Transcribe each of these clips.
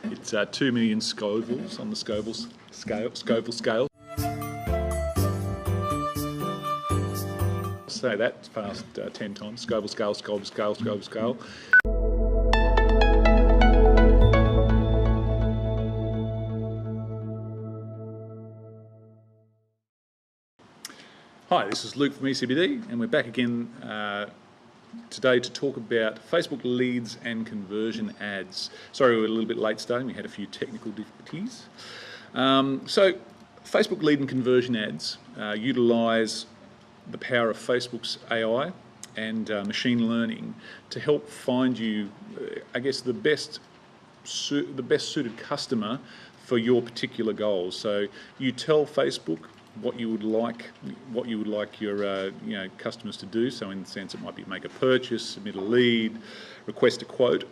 It's 2 million Scovilles on the Scoville scale. Say that fast 10 times. Scoville scale, Scoville scale, Scoville scale. Hi, this is Luke from e-CBD, and we're back again today to talk about Facebook leads and conversion ads. Sorry, we're a little bit late starting. We had a few technical difficulties. So, Facebook lead and conversion ads utilise the power of Facebook's AI and machine learning to help find you, I guess, the best suited customer for your particular goals. So you tell Facebook what you would like your customers to do. So in the sense, it might be make a purchase, submit a lead, request a quote,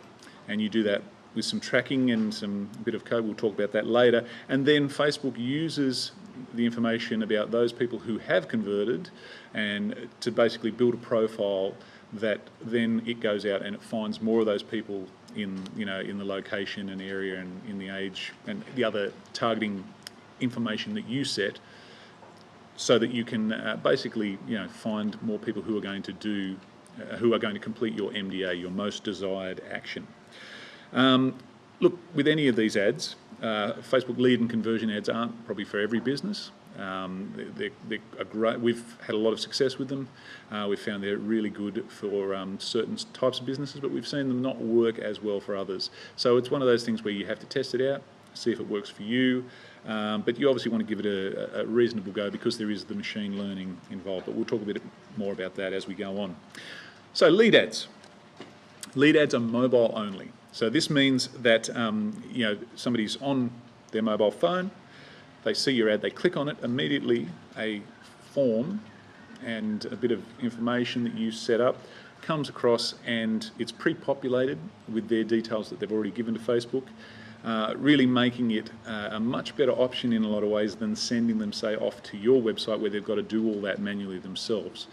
and you do that with some tracking and some bit of code. We'll talk about that later. And then Facebook uses the information about those people who have converted and to basically build a profile that then it goes out and it finds more of those people in the location and area and in the age and the other targeting information that you set, so that you can basically find more people who are going to complete your MDA, your most desired action. Look, with any of these ads, Facebook lead and conversion ads aren't probably for every business. They're great. We've had a lot of success with them. We've found they're really good for certain types of businesses, but we've seen them not work as well for others. So it's one of those things where you have to test it out, see if it works for you. But you obviously want to give it a reasonable go because there is the machine learning involved. But we'll talk a bit more about that as we go on. So lead ads. Lead ads are mobile only. So this means that somebody's on their mobile phone, they see your ad, they click on it, immediately a form and a bit of information that you set up comes across, and it's pre-populated with their details that they've already given to Facebook. Really making it a much better option in a lot of ways than sending them, say, off to your website where they've got to do all that manually themselves.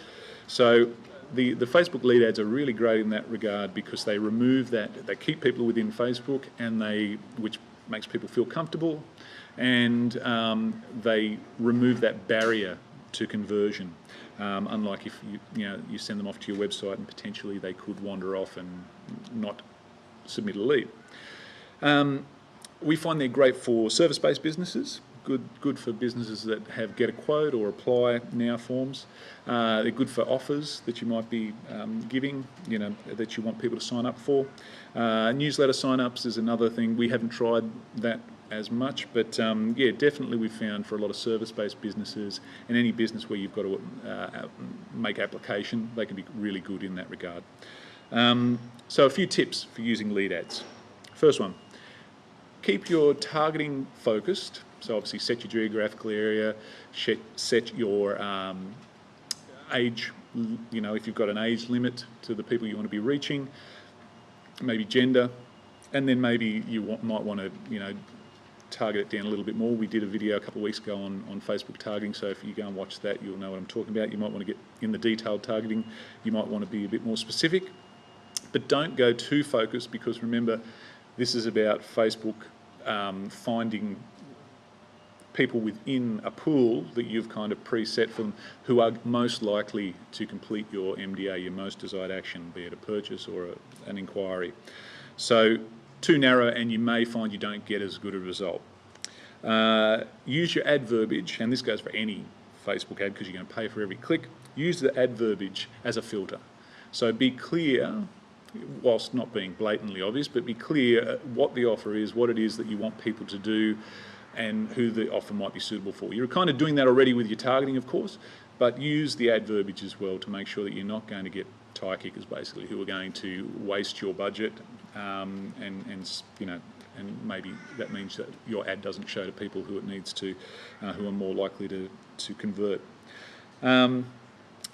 So the Facebook lead ads are really great in that regard because they remove that, they keep people within Facebook, and which makes people feel comfortable, and they remove that barrier to conversion. Unlike if you send them off to your website and potentially they could wander off and not submit a lead. We find they're great for service-based businesses, good for businesses that have get a quote or apply now forms. They're good for offers that you might be giving, that you want people to sign up for. Newsletter sign-ups is another thing. We haven't tried that as much, but definitely we've found for a lot of service-based businesses and any business where you've got to make application, they can be really good in that regard. So a few tips for using lead ads. First one. Keep your targeting focused, so obviously set your geographical area, set your age, if you've got an age limit to the people you want to be reaching, maybe gender, and then maybe you might want to target it down a little bit more. We did a video a couple of weeks ago on Facebook targeting, so if you go and watch that, you'll know what I'm talking about. You might want to get in the detailed targeting, you might want to be a bit more specific, but don't go too focused, because remember, this is about Facebook finding people within a pool that you've kind of preset for them who are most likely to complete your MDA, your most desired action, be it a purchase or an inquiry. So too narrow and you may find you don't get as good a result. Use your ad verbiage, and this goes for any Facebook ad because you're going to pay for every click. Use the ad verbiage as a filter. So be clear, whilst not being blatantly obvious, but be clear what the offer is, what it is that you want people to do, and who the offer might be suitable for. You're kind of doing that already with your targeting, of course, but use the ad verbiage as well to make sure that you're not going to get tire kickers, basically, who are going to waste your budget, and maybe that means that your ad doesn't show to people who it needs to, who are more likely to convert.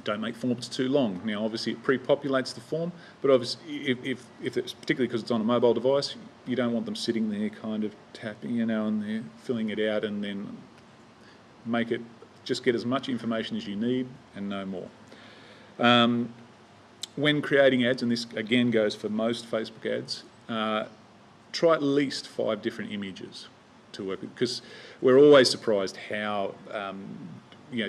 Don't make forms too long. Now, obviously, it pre-populates the form, but obviously, if it's particularly because it's on a mobile device, you don't want them sitting there kind of tapping, and they're filling it out, and then make it just get as much information as you need and no more. When creating ads, and this again goes for most Facebook ads, try at least 5 different images to work with, because we're always surprised how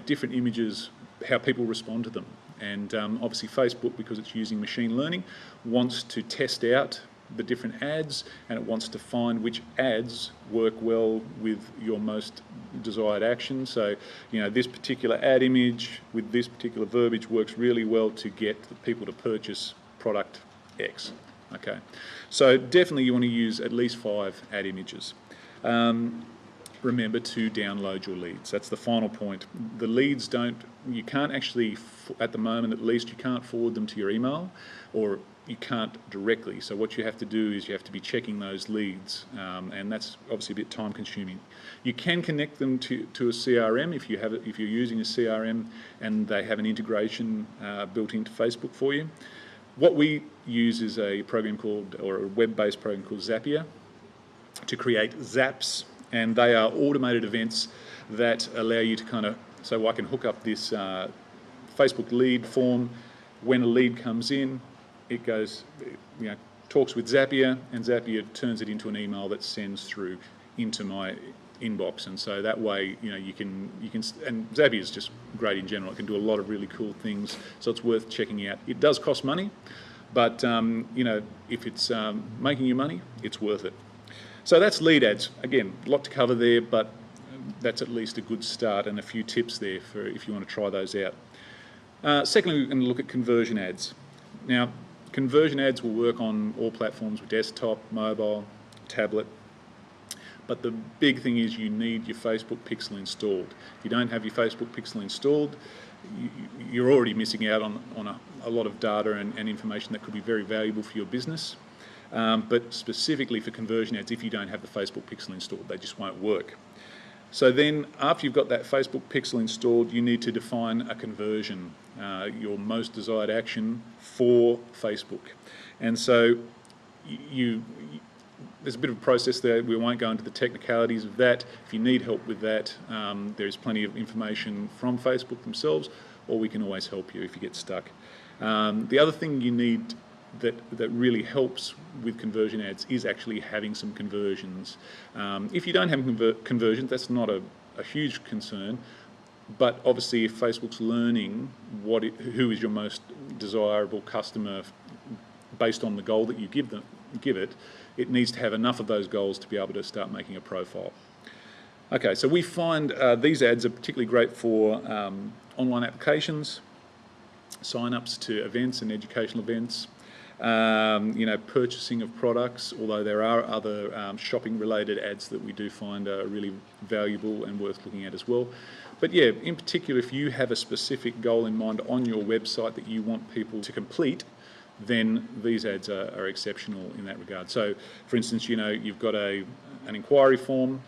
different images, how people respond to them. And obviously Facebook, because it's using machine learning, wants to test out the different ads, and it wants to find which ads work well with your most desired action. So, this particular ad image with this particular verbiage works really well to get the people to purchase product X. Okay, so definitely you want to use at least 5 ad images. Remember to download your leads. That's the final point. The leads you can't actually, at the moment at least, you can't forward them to your email, or you can't directly. So what you have to do is you have to be checking those leads, and that's obviously a bit time consuming. You can connect them to a CRM if you're using a CRM and they have an integration built into Facebook for you. What we use is a web-based program called Zapier to create zaps, and they are automated events that allow you to so I can hook up this Facebook lead form. When a lead comes in, it goes, talks with Zapier, and Zapier turns it into an email that sends through into my inbox. And so that way, you can, and Zapier is just great in general. It can do a lot of really cool things, so it's worth checking out. It does cost money, but if it's making you money, it's worth it. So that's lead ads. Again, a lot to cover there, but that's at least a good start, and a few tips there for if you want to try those out. Secondly, we're going to look at conversion ads. Now, conversion ads will work on all platforms, with desktop, mobile, tablet. But the big thing is you need your Facebook pixel installed. If you don't have your Facebook pixel installed, you're already missing out on a lot of data and information that could be very valuable for your business. But specifically for conversion ads, if you don't have the Facebook pixel installed, they just won't work. So then, after you've got that Facebook pixel installed, you need to define a conversion, your most desired action for Facebook. And so there's a bit of a process there. We won't go into the technicalities of that. If you need help with that, there's plenty of information from Facebook themselves, or we can always help you if you get stuck. The other thing you need that really helps with conversion ads is actually having some conversions. If you don't have conversions, that's not a huge concern, but obviously if Facebook's learning who is your most desirable customer based on the goal that you give it, it needs to have enough of those goals to be able to start making a profile. Okay, so we find these ads are particularly great for online applications, sign-ups to events and educational events, purchasing of products, although there are other shopping-related ads that we do find are really valuable and worth looking at as well. But yeah, in particular, if you have a specific goal in mind on your website that you want people to complete, then these ads are exceptional in that regard. So, for instance, you've got an inquiry form,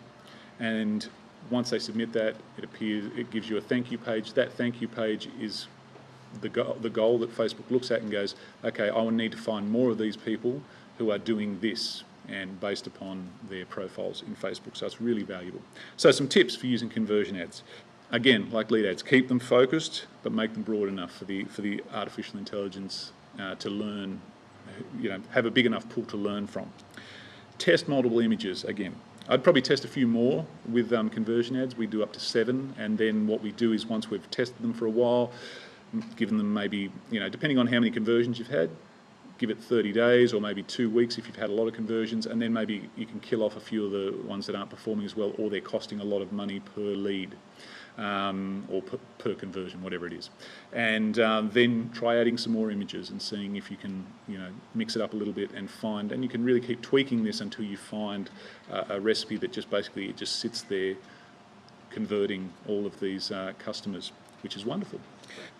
and once they submit that, it gives you a thank you page. That thank you page is the goal that Facebook looks at and goes, okay, I will need to find more of these people who are doing this, and based upon their profiles in Facebook. So it's really valuable. So some tips for using conversion ads. Again, like lead ads, keep them focused, but make them broad enough for the artificial intelligence to learn, have a big enough pool to learn from. Test multiple images again. I'd probably test a few more with conversion ads. We do up to 7, and then what we do is once we've tested them for a while, given them maybe, depending on how many conversions you've had, give it 30 days or maybe 2 weeks if you've had a lot of conversions, and then maybe you can kill off a few of the ones that aren't performing as well, or they're costing a lot of money per lead, or per conversion, whatever it is. And then try adding some more images and seeing if you can, mix it up a little bit and you can really keep tweaking this until you find a recipe that just basically it just sits there converting all of these customers, which is wonderful.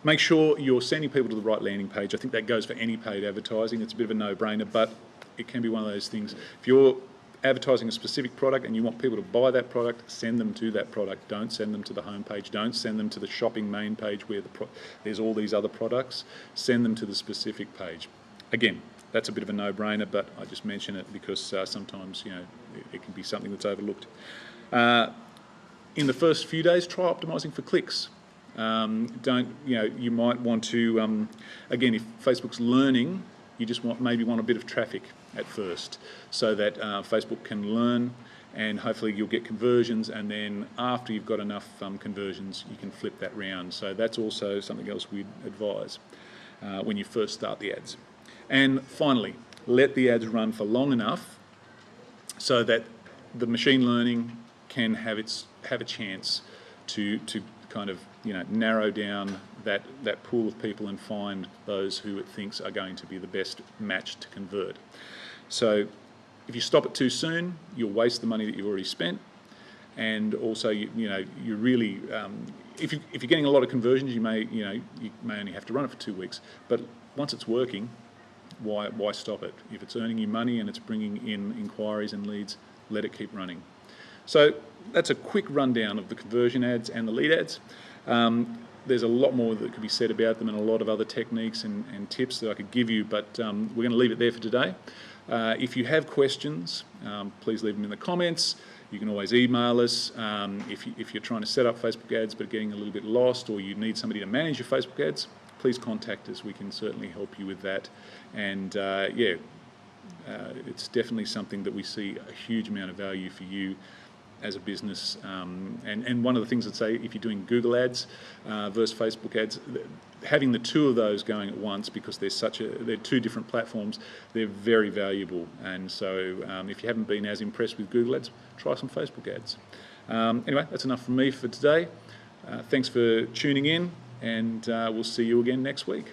Make sure you're sending people to the right landing page. I think that goes for any paid advertising. It's a bit of a no-brainer, but it can be one of those things. If you're advertising a specific product and you want people to buy that product, send them to that product. Don't send them to the home page. Don't send them to the shopping main page where there's all these other products. Send them to the specific page. Again, that's a bit of a no-brainer, but I just mention it because sometimes it can be something that's overlooked. In the first few days, try optimizing for clicks. You might want to, again, if Facebook's learning, you just maybe want a bit of traffic. at first, so that Facebook can learn, and hopefully you'll get conversions, and then after you've got enough conversions, you can flip that round. So that's also something else we'd advise when you first start the ads. And finally, let the ads run for long enough so that the machine learning can have a chance to kind of narrow down that pool of people and find those who it thinks are going to be the best match to convert. So if you stop it too soon, you'll waste the money that you've already spent, and also you really if you're getting a lot of conversions, you may only have to run it for 2 weeks. But once it's working, why stop it? If it's earning you money and it's bringing in inquiries and leads, let it keep running. So that's a quick rundown of the conversion ads and the lead ads. There's a lot more that could be said about them, and a lot of other techniques and tips that I could give you, but we're going to leave it there for today. If you have questions, please leave them in the comments. You can always email us. If you're trying to set up Facebook ads but getting a little bit lost, or you need somebody to manage your Facebook ads, please contact us. We can certainly help you with that. And it's definitely something that we see a huge amount of value for you as a business. And one of the things I'd say, if you're doing Google ads versus Facebook ads, having the two of those going at once, because they're two different platforms, they're very valuable. And so if you haven't been as impressed with Google ads, try some Facebook ads. Anyway, that's enough from me for today. Thanks for tuning in, and we'll see you again next week.